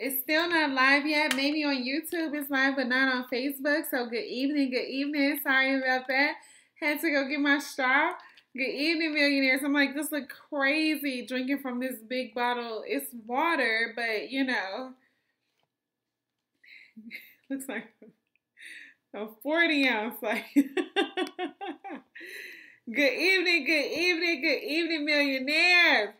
It's still not live yet. Maybe on YouTube it's live, but not on Facebook. So good evening, good evening. Sorry about that. Had to go get my straw. Good evening, millionaires. I'm like, this look crazy drinking from this big bottle. It's water, but you know, looks like a 40 ounce. Like, good evening, good evening, good evening, millionaires.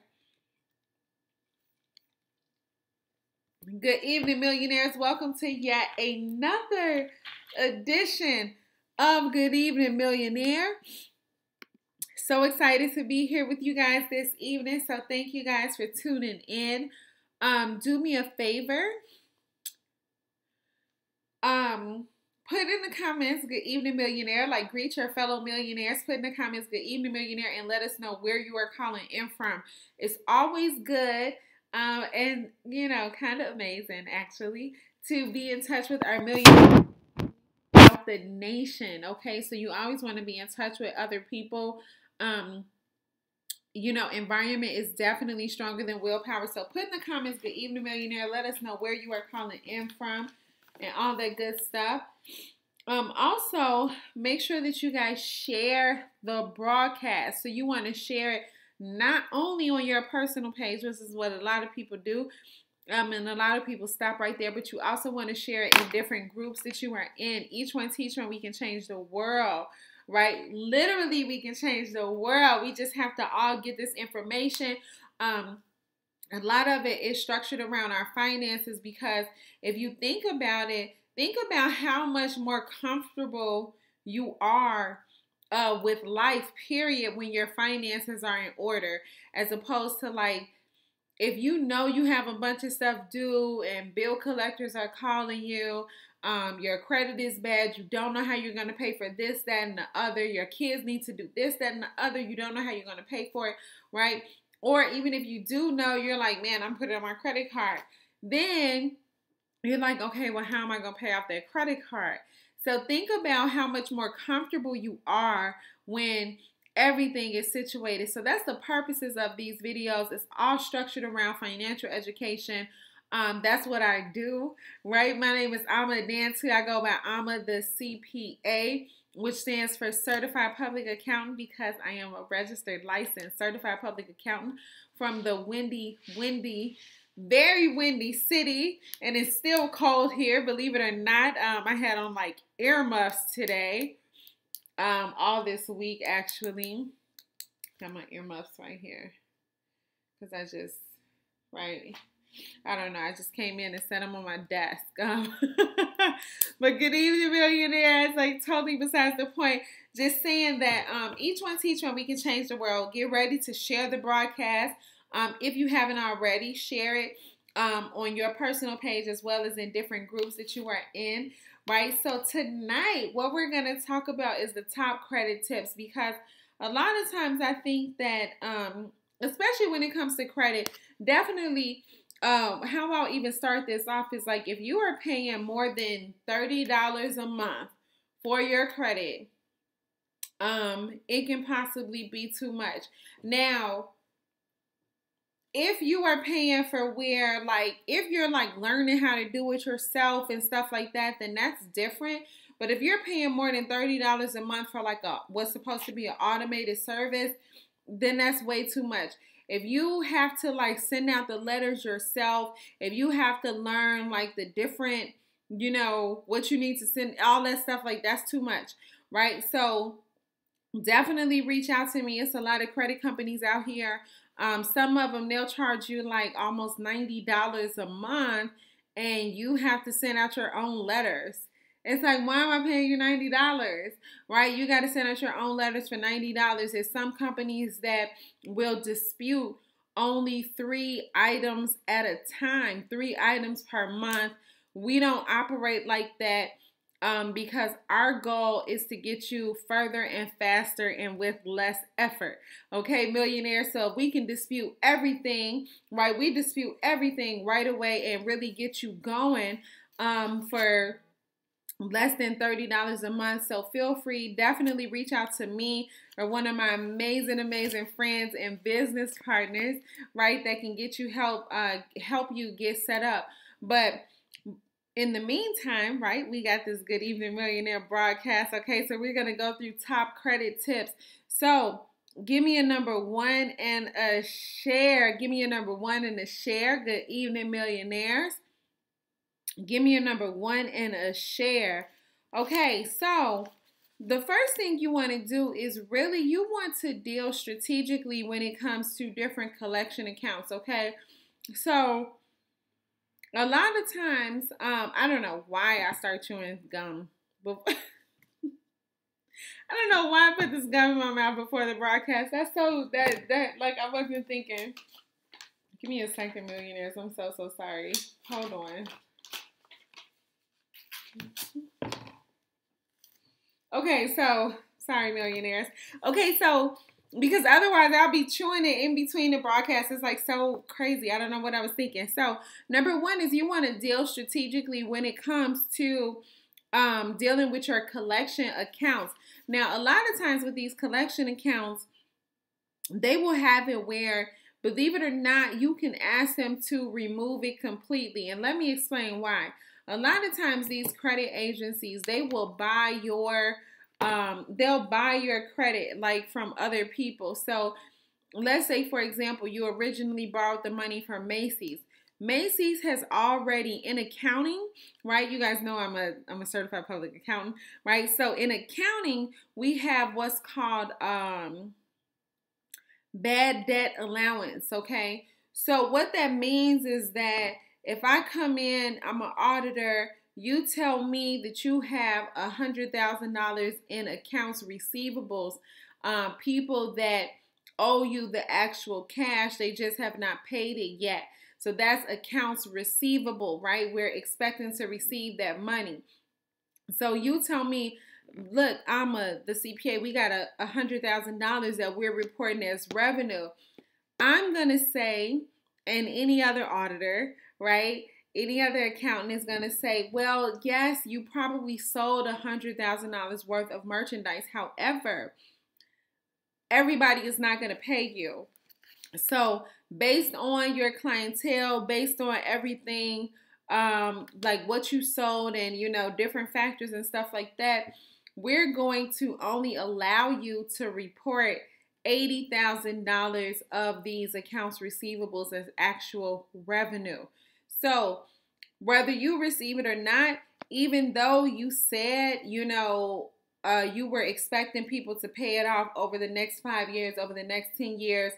Good evening, millionaires. Welcome to yet another edition of Good Evening, Millionaire. So excited to be here with you guys this evening. So thank you guys for tuning in. Do me a favor. Put in the comments, good evening, millionaire. Like, greet your fellow millionaires. Put in the comments, good evening, millionaire, and let us know where you are calling in from. It's always good and, you know, kind of amazing, actually, to be in touch with our millionaires throughout the nation, okay? So you always want to be in touch with other people. You know, environment is definitely stronger than willpower. So put in the comments, good evening, millionaire. Let us know where you are calling in from and all that good stuff. Also, make sure that you guys share the broadcast. So you want to share it not only on your personal page, which is what a lot of people do, and a lot of people stop right there, but you also want to share it in different groups that you are in. Each one teach one, we can change the world, right? Literally, we can change the world. We just have to all get this information. A lot of it is structured around our finances, because if you think about it, think about how much more comfortable you are with life, period, when your finances are in order, as opposed to, like, if you know you have a bunch of stuff due and bill collectors are calling you, your credit is bad, you don't know how you're going to pay for this, that, and the other, your kids need to do this, that, and the other, you don't know how you're going to pay for it, right? Or even if you do know, you're like, man, I'm putting it on my credit card. Then you're like, okay, well, how am I going to pay off that credit card? So think about how much more comfortable you are when everything is situated. So that's the purposes of these videos. It's all structured around financial education. That's what I do, right? My name is Amma Nancy. I go by AmmaTheCPA, which stands for Certified Public Accountant, because I am a registered licensed certified public accountant from the very windy city, and it's still cold here, believe it or not. I had on like earmuffs today, all this week actually. Got my earmuffs right here, because I just, right, I don't know, I just came in and set them on my desk. But good evening, millionaires. Like, totally besides the point. Just saying that each one teach one, we can change the world. Get ready to share the broadcast. If you haven't already, share it on your personal page as well as in different groups that you are in, right? So tonight, what we're going to talk about is the top credit tips, because a lot of times I think that, especially when it comes to credit, definitely, how I'll even start this off is, like, if you are paying more than $30 a month for your credit, it can possibly be too much. Now, if you are paying for where, like, if you're like learning how to do it yourself and stuff like that, then that's different. But if you're paying more than $30 a month for like what's supposed to be an automated service, then that's way too much. If you have to like send out the letters yourself, if you have to learn like the different, you know, what you need to send, all that stuff, like, that's too much, right? So definitely reach out to me. It's a lot of credit companies out here. Some of them, they'll charge you like almost $90 a month, and you have to send out your own letters. It's like, why am I paying you $90, right? You got to send out your own letters for $90. There's some companies that will dispute only 3 items at a time, 3 items per month. We don't operate like that. Because our goal is to get you further and faster and with less effort. Okay, millionaires? So if we can dispute everything, right? We dispute everything right away and really get you going for less than $30 a month. So feel free, definitely reach out to me or one of my amazing friends and business partners, right? That can get you help you get set up. But in the meantime, right, we got this Good Evening Millionaire broadcast. Okay, so we're going to go through top credit tips. So give me a number 1 and a share. Give me a number 1 and a share. Good Evening Millionaires. Give me a number 1 and a share. Okay, so the first thing you want to do is really you want to deal strategically when it comes to different collection accounts, okay? So a lot of times, I don't know why I start chewing gum. But I don't know why I put this gum in my mouth before the broadcast. That's so, like I wasn't thinking. Give me a second, millionaires. I'm so sorry. Hold on. Okay, so, sorry, millionaires. Okay, so, because otherwise I'll be chewing it in between the broadcasts. It's like so crazy. I don't know what I was thinking. So, number 1 is you want to deal strategically when it comes to dealing with your collection accounts. Now, a lot of times with these collection accounts, they will have it where, believe it or not, you can ask them to remove it completely. And let me explain why. A lot of times these credit agencies, they will buy your they'll buy your credit like from other people. So let's say, for example, you originally borrowed the money from Macy's. Macy's has already, in accounting, right? You guys know I'm a certified public accountant, right? So in accounting, we have what's called bad debt allowance, okay? So what that means is that if I come in, I'm an auditor, you tell me that you have $100,000 in accounts receivables, people that owe you the actual cash, they just have not paid it yet. So that's accounts receivable, right? We're expecting to receive that money. So you tell me, look, the CPA, we got $100,000 that we're reporting as revenue. I'm going to say, and any other auditor, right? Any other accountant is going to say, well, yes, you probably sold $100,000 worth of merchandise. However, everybody is not going to pay you. So based on your clientele, based on everything, like what you sold and, different factors and stuff like that, we're going to only allow you to report $80,000 of these accounts receivables as actual revenue. So whether you receive it or not, even though you said, you were expecting people to pay it off over the next 5 years, over the next 10 years,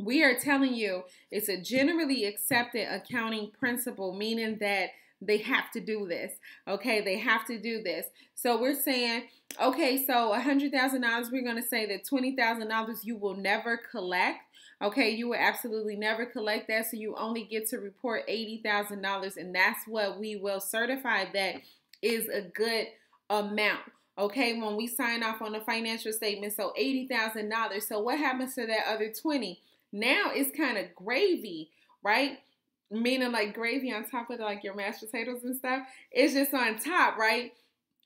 we are telling you it's a generally accepted accounting principle, meaning that they have to do this. Okay, they have to do this. So we're saying, okay, so $100,000, we're going to say that $20,000 you will never collect. Okay, you will absolutely never collect that. So you only get to report $80,000, and that's what we will certify that is a good amount. Okay, when we sign off on the financial statement, so $80,000. So what happens to that other 20? Now it's kind of gravy, right? Meaning like gravy on top of like your mashed potatoes and stuff. It's just on top, right?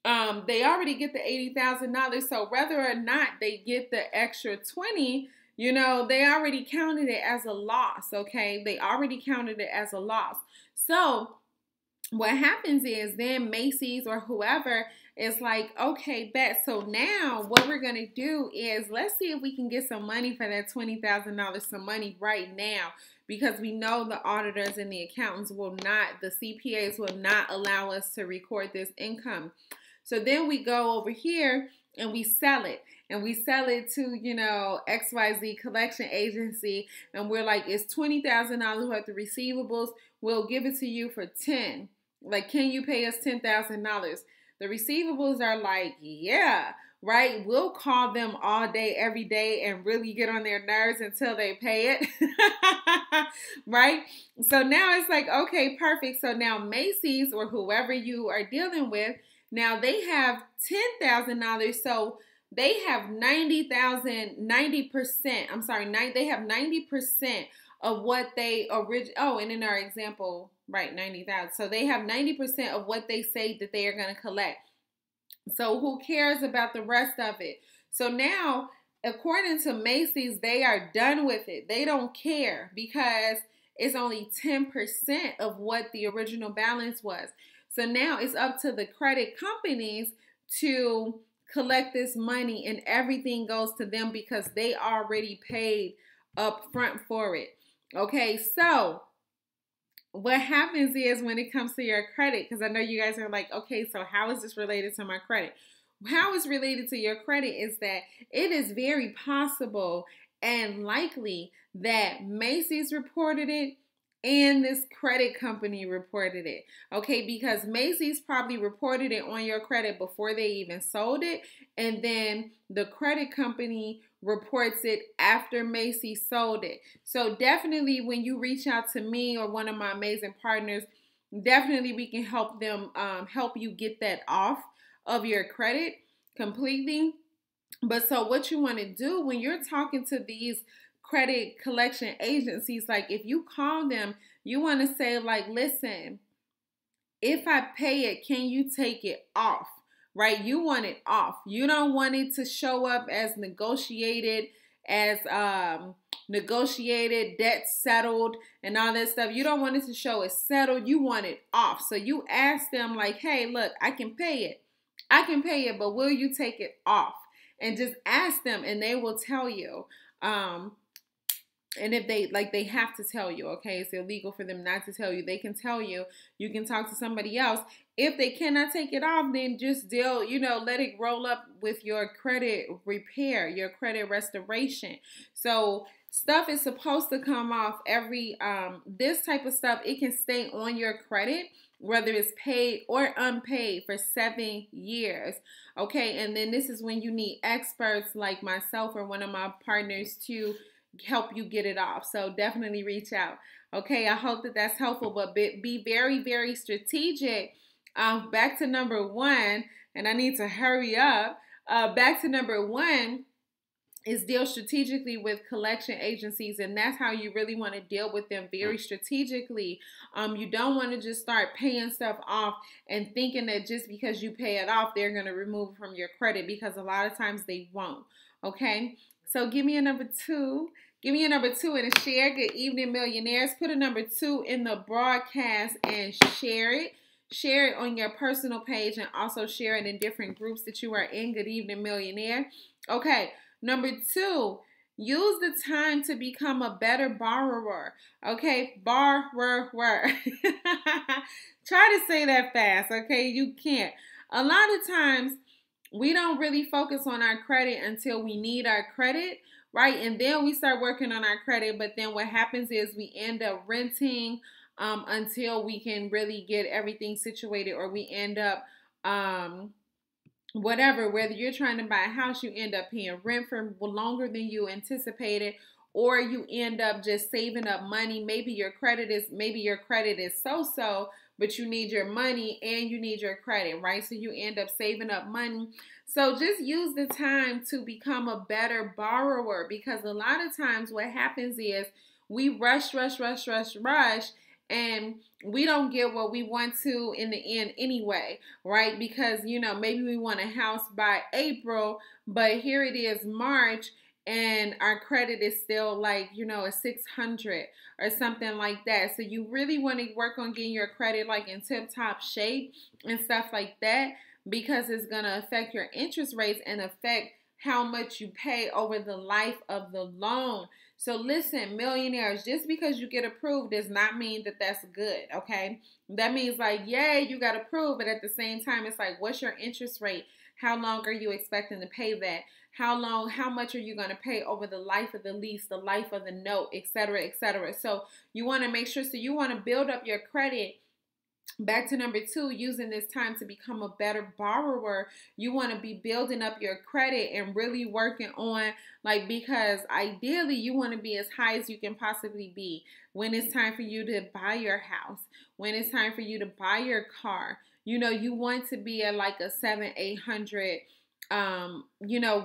They already get the $80,000. So whether or not they get the extra 20, they already counted it as a loss, okay? They already counted it as a loss. So what happens is then Macy's or whoever is like, okay, bet. So now what we're going to do is let's see if we can get some money for that $20,000, some money right now, because we know the auditors and the accountants will not, the CPAs will not allow us to record this income. So then we go over here and we sell it. And we sell it to, XYZ collection agency. And we're like, it's $20,000 worth of receivables. We'll give it to you for 10. Like, can you pay us $10,000? The receivables are like, yeah, right? We'll call them all day, every day, and really get on their nerves until they pay it, right? So now it's like, okay, perfect. So now Macy's or whoever you are dealing with, now they have $10,000. So they have 90%. They have 90% of what they and in our example, right, 90,000. So they have 90% of what they say that they are going to collect. So who cares about the rest of it? So now, according to Macy's, they are done with it. They don't care because it's only 10% of what the original balance was. So now it's up to the credit companies to collect this money, and everything goes to them because they already paid up front for it. Okay, so what happens is when it comes to your credit, because I know you guys are like, okay, so how is this related to my credit? How it's related to your credit is that it is very possible and likely that Macy's reported it and this credit company reported it. Okay, because Macy's probably reported it on your credit before they even sold it, and then the credit company reports it after Macy's sold it. So definitely when you reach out to me or one of my amazing partners, definitely we can help them help you get that off of your credit completely. But so what you want to do when you're talking to these credit collection agencies, like if you call them, you want to say like, listen, if I pay it, can you take it off? Right? You want it off. You don't want it to show up as negotiated, as negotiated, debt settled, and all that stuff. You don't want it to show as settled. You want it off. So you ask them like, hey, look, I can pay it. I can pay it, but will you take it off? And just ask them, and they will tell you. And if they have to tell you, okay, it's illegal for them not to tell you. They can tell you. You can talk to somebody else. If they cannot take it off, then just let it roll up with your credit repair, your credit restoration. So stuff is supposed to come off this type of stuff, it can stay on your credit, whether it's paid or unpaid, for 7 years. Okay, and then this is when you need experts like myself or one of my partners to help you get it off. So definitely reach out. Okay, I hope that that's helpful, but be very, very strategic. Back to number 1, and I need to hurry up. Back to number 1 is deal strategically with collection agencies, and that's how you really want to deal with them, very strategically. You don't want to just start paying stuff off and thinking that just because you pay it off, they're going to remove it from your credit, because a lot of times they won't. Okay, so give me a number 2. Give me a number 2 and a share. Good evening, millionaires. Put a number 2 in the broadcast and share it. Share it on your personal page and also share it in different groups that you are in. Good evening, millionaire. Okay, number 2, use the time to become a better borrower. Okay, borrower. Try to say that fast, okay? You can't. A lot of times, we don't really focus on our credit until we need our credit, right? And then we start working on our credit, but then what happens is we end up renting until we can really get everything situated, or we end up whatever, whether you're trying to buy a house, you end up paying rent for longer than you anticipated, or you end up just saving up money. Maybe your credit is so-so, but you need your money and you need your credit, right? So you end up saving up money. So just use the time to become a better borrower, because a lot of times what happens is we rush, and we don't get what we want to in the end anyway, right? Because, maybe we want a house by April, but here it is March, and our credit is still like, a 600 or something like that. So you really want to work on getting your credit like in tip-top shape and stuff like that, because it's going to affect your interest rates and affect how much you pay over the life of the loan. So listen, millionaires, just because you get approved does not mean that that's good, okay? That means like, yay, you got approved, but at the same time, it's like, what's your interest rate? How long are you expecting to pay that? How much are you going to pay over the life of the lease, the life of the note, et cetera, et cetera. So you want to make sure, so you want to build up your credit. Back to number 2, using this time to become a better borrower. You want to be building up your credit and really working on, because ideally you want to be as high as you can possibly be when it's time for you to buy your house, when it's time for you to buy your car. You want to be at like a 700-800,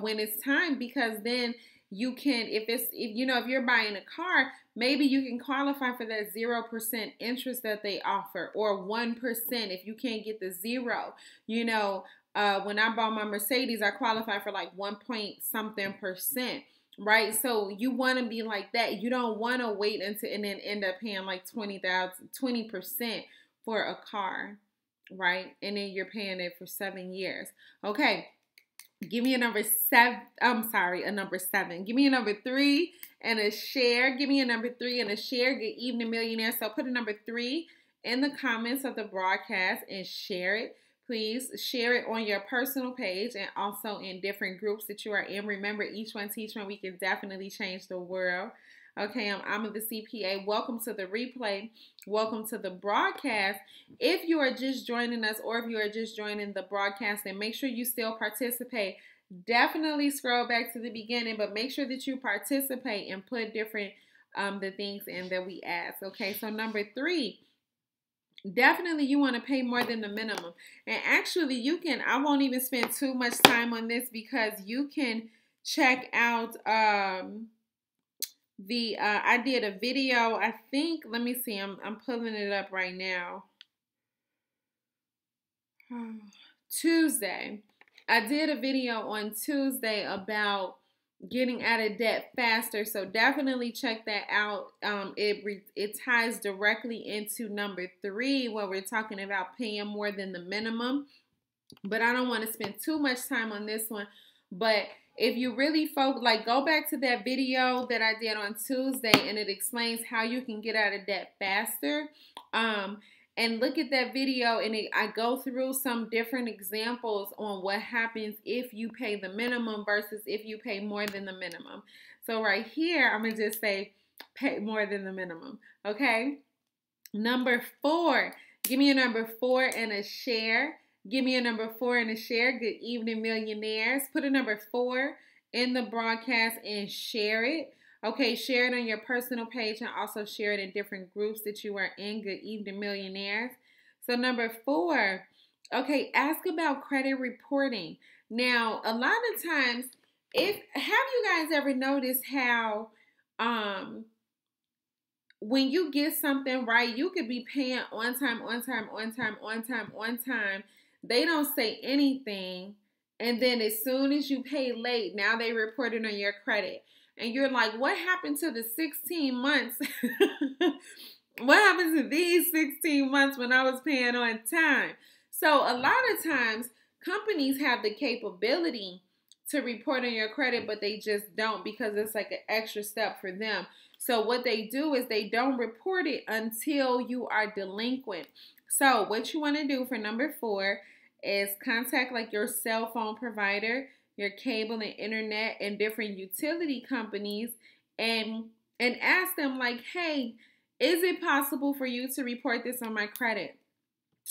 when it's time, because then you can, if you're buying a car, maybe you can qualify for that 0% interest that they offer, or 1% if you can't get the 0. When I bought my Mercedes, I qualified for like 1 point something %. right? So you want to be like that. You don't want to wait until and then end up paying like 20% for a car, right? And then you're paying it for 7 years. Okay. Give me a number seven. I'm sorry, a number seven. Give me a number three and a share. Give me a number three and a share. Good evening, millionaire. So put a number three in the comments of the broadcast and share it. Please share it on your personal page and also in different groups that you are in. Remember, each one teach one. We can definitely change the world. Okay, I'm Amma the CPA. Welcome to the replay. Welcome to the broadcast. If you are just joining us or if you are just joining the broadcast, then make sure you still participate. Definitely scroll back to the beginning, but make sure that you participate and put different the things in that we ask. Okay, so number three, definitely you want to pay more than the minimum. And actually you can, I won't even spend too much time on this because you can check out I did a video, I think, let me see, I'm pulling it up right now. Tuesday. I did a video on Tuesday about getting out of debt faster, so definitely check that out. It ties directly into number three, where we're talking about paying more than the minimum. But I don't want to spend too much time on this one. But if you really go back to that video that I did on Tuesday, and it explains how you can get out of debt faster. And look at that video, and I go through some different examples on what happens if you pay the minimum versus if you pay more than the minimum. So right here, I'm going to just say pay more than the minimum. Okay? Number four. Give me a number four and a share. Give me a number four and a share. Good evening, millionaires. Put a number four in the broadcast and share it. Okay, share it on your personal page and also share it in different groups that you are in. Good evening, millionaires. So number four, okay, ask about credit reporting. Now, a lot of times, have you guys ever noticed how when you get something right, you could be paying on time. They don't say anything. And then as soon as you pay late, now they report it on your credit. And you're like, what happened to the 16 months? What happened to these 16 months when I was paying on time? So a lot of times, companies have the capability to report on your credit, but they just don't because it's like an extra step for them. So what they do is they don't report it until you are delinquent. So what you want to do for number four is contact like your cell phone provider, your cable and internet, and different utility companies, and ask them like, hey, is it possible for you to report this on my credit?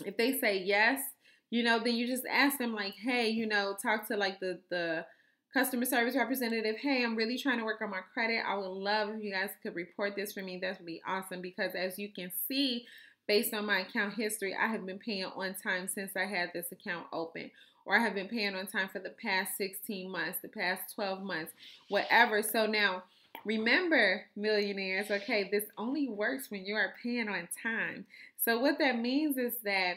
If they say yes, then you just ask them like, hey, talk to like the customer service representative. Hey, I'm really trying to work on my credit. I would love if you guys could report this for me. That would be awesome because as you can see, based on my account history, I have been paying on time since I had this account open. Or I have been paying on time for the past 16 months, the past 12 months, whatever. So now, remember, millionaires, okay, this only works when you are paying on time. So what that means is that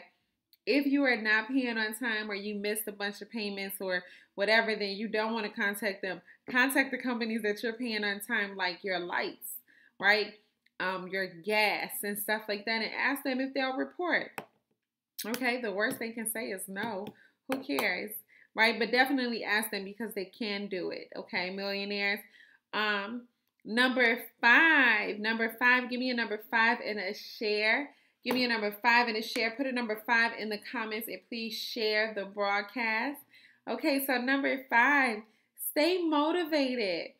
if you are not paying on time or you missed a bunch of payments or whatever, then you don't want to contact them. Contact the companies that you're paying on time, like your lights, right? Your gas and stuff like that, and ask them if they'll report. Okay, the worst they can say is no. Who cares, right? But definitely ask them because they can do it. Okay, millionaires. Number five. Give me a number five and a share. Give me a number five and a share. Put a number five in the comments and please share the broadcast. Okay, so number five, stay motivated.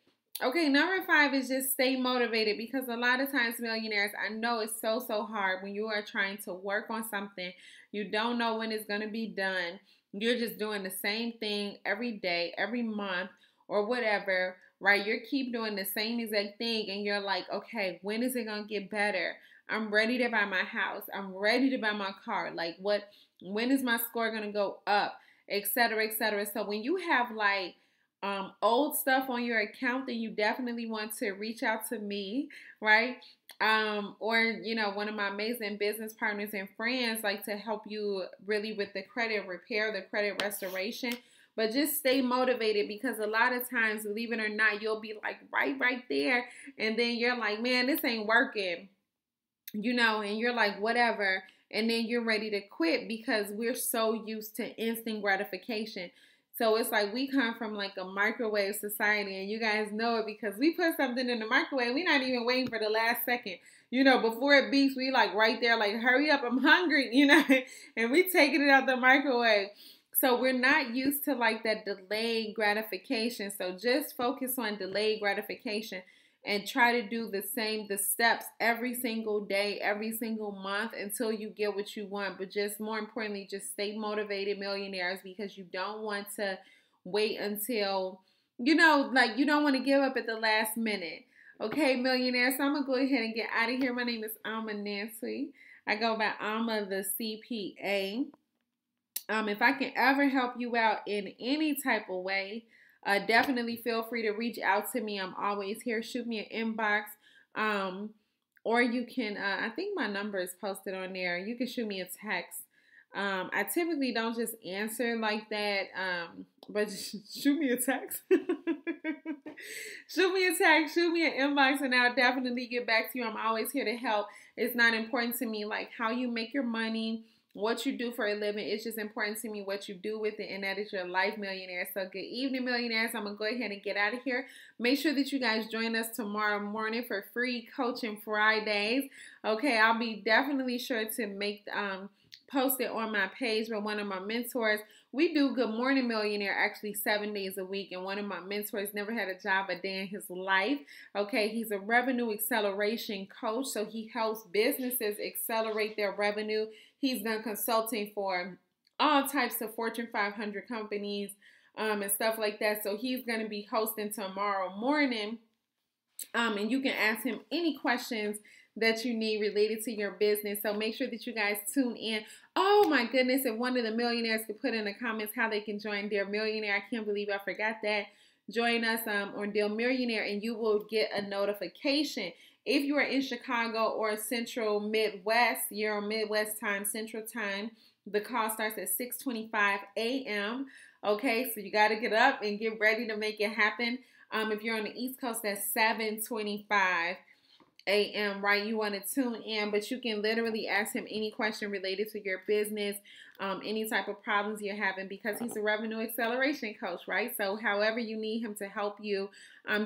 Okay, number five is just stay motivated because a lot of times, millionaires, I know it's so hard when you are trying to work on something. You don't know when it's going to be done. You're just doing the same thing every day, every month, or whatever, right? You keep doing the same exact thing and you're like, okay, when is it going to get better? I'm ready to buy my house. I'm ready to buy my car. Like when is my score going to go up, et cetera, et cetera. So when you have like old stuff on your account, then you definitely want to reach out to me, right? Or one of my amazing business partners and friends, like to help you really with the credit repair, the credit restoration. but just stay motivated, because a lot of times, believe it or not, you'll be like right there, and then you're like, man, this ain't working, and you're like, whatever, and then you're ready to quit because we're so used to instant gratification. So it's like we come from like a microwave society, and you guys know it because we put something in the microwave, we're not even waiting for the last second. Before it beeps, we like right there, like, hurry up, I'm hungry, and we taking it out the microwave. So we're not used to like that delayed gratification. So just focus on delayed gratification and try to do the steps every single day, every single month until you get what you want. But just more importantly, just stay motivated, millionaires, because you don't want to wait until, like you don't want to give up at the last minute. Okay, millionaires. So I'm going to go ahead and get out of here. My name is Amma Nancy. I go by AmmaTheCPA. If I can ever help you out in any type of way, definitely feel free to reach out to me. I'm always here. Shoot me an inbox. Or you can, I think my number is posted on there. You can shoot me a text. I typically don't just answer like that, but shoot me a text. Shoot me a text, shoot me an inbox, and I'll definitely get back to you. I'm always here to help. It's not important to me like how you make your money, what you do for a living. It's just important to me what you do with it, and that is your life, millionaire. So good evening, millionaires. I'm going to go ahead and get out of here. Make sure that you guys join us tomorrow morning for free coaching Fridays. Okay, I'll be definitely sure to make post it on my page with one of my mentors. We do Good Morning Millionaire actually 7 days a week, and one of my mentors never had a job a day in his life. Okay, he's a revenue acceleration coach, so he helps businesses accelerate their revenue. He's done consulting for all types of Fortune 500 companies and stuff like that. So he's going to be hosting tomorrow morning, and you can ask him any questions that you need related to your business. So make sure that you guys tune in. Oh my goodness, if one of the millionaires could put in the comments how they can join Dear Millionaire. I can't believe I forgot that. Join us on Dear Millionaire, and you will get a notification. If you are in Chicago or Central Midwest, you're on Midwest time, Central time, the call starts at 6:25 a.m. Okay, so you got to get up and get ready to make it happen. If you're on the East Coast, that's 7:25 a.m., right? You want to tune in, but you can literally ask him any question related to your business, any type of problems you're having, because he's a revenue acceleration coach, right? So however you need him to help you,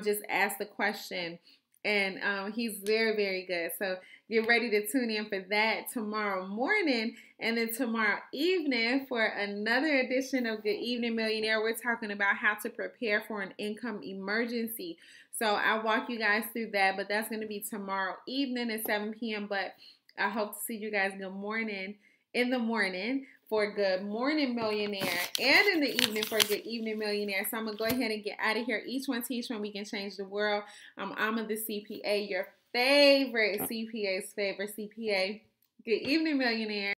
just ask the question. And he's very, very good. So get ready to tune in for that tomorrow morning. And then tomorrow evening for another edition of Good Evening Millionaire, we're talking about how to prepare for an income emergency. So I'll walk you guys through that, but that's going to be tomorrow evening at 7 p.m. But I hope to see you guys in the morning for Good Morning Millionaire, and in the evening for Good Evening Millionaire. So I'm going to go ahead and get out of here. Each one teach one, we can change the world. I'm Amma the CPA, your favorite CPA's favorite CPA. Good evening, millionaire.